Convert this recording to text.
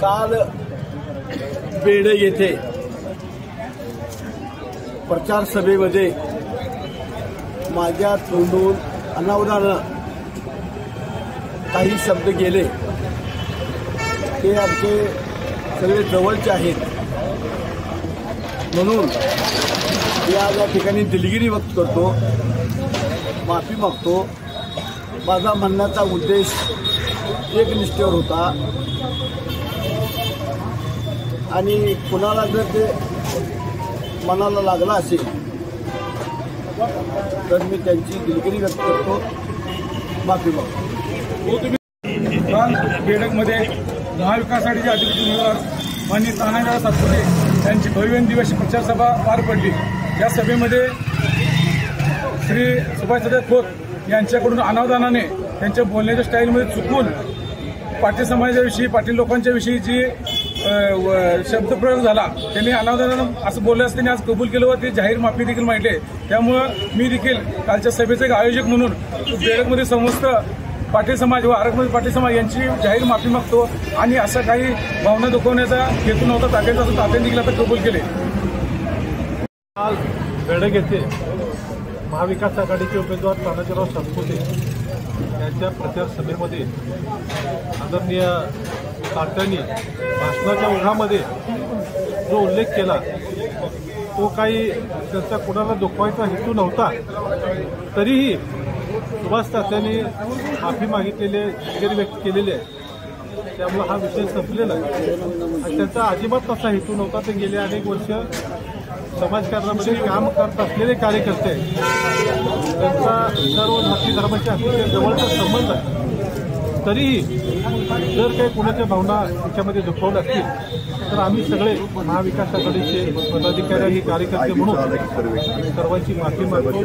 काल बेडग येथे प्रचार सभेमध्ये माझ्या तोंडून अनावधानानं काही शब्द गेले ते आमचे सगळे जवळचे आहेत म्हणून या ठिकाणी दिलगिरी व्यक्त करतो, माफी मागतो। माझा म्हणण्याचा उद्देश एकनिष्ठेवर होता आणि कुणाला जर ते मनाला लागला असेल तर मी त्यांची दिलगिरी व्यक्त करतो, माफी मागतो। काल बेडगमध्ये महाविकास आघाडीचे अधिकृत उमेदवार माननीय तानाजी सातपुते यांची भव्य दिवशी प्रचार सभा पार पडली। या सभेमध्ये श्री सुभाषचंद्र खोत यांच्याकडून अनावधानाने त्यांच्या बोलण्याच्या स्टाईलमध्ये चुकून पाटील समाजाविषयी, पाटील लोकांच्या विषयी जी शब्दप्रयोग झाला त्यांनी अनावधानानं असं बोलल्यास त्यांनी आज कबूल केलं व ते जाहीर माफी देखील मागितली। त्यामुळं मी देखील कालच्या सभेचे एक आयोजक म्हणून बेडगमध्ये समस्त पाटील समाज व आरगमध्ये पाटील समाज यांची जाहीर माफी मागतो आणि असं काही भावना दुखवण्याचा हेतू नव्हता तात्याचा, असं तात्याने देखील आता कबूल केले। काल बेडग येथे महाविकास आघाडीचे उमेदवार तानाजीराव सातपुते यांच्या प्रचार सभेमध्ये आदरणीय तात्यांनी भाषणाच्या ओघामध्ये जो उल्लेख केला तो काही त्यांचा कोणाला दुखवायचा हेतू नव्हता, तरीही सुभाष तात्यांनी माफी मागितलेली दिलगिरी व्यक्त केलेली आहे। त्यामुळे हा विषय संपलेला आहे आणि त्यांचा अजिबात तसा हेतू नव्हता। ते गेले अनेक वर्ष समाजकारणामध्ये काम करत असलेले कार्यकर्ते, त्यांचा सर्व जाती धर्माच्या अतिशय जवळचा संबंध आहे। तरीही जर काही कोणाच्या भावना त्याच्यामध्ये दुखवल्या असतील तर आम्ही सगळे महाविकास आघाडीचे पदाधिकारी आणि कार्यकर्ते म्हणून सर्वांची माफी मागतो।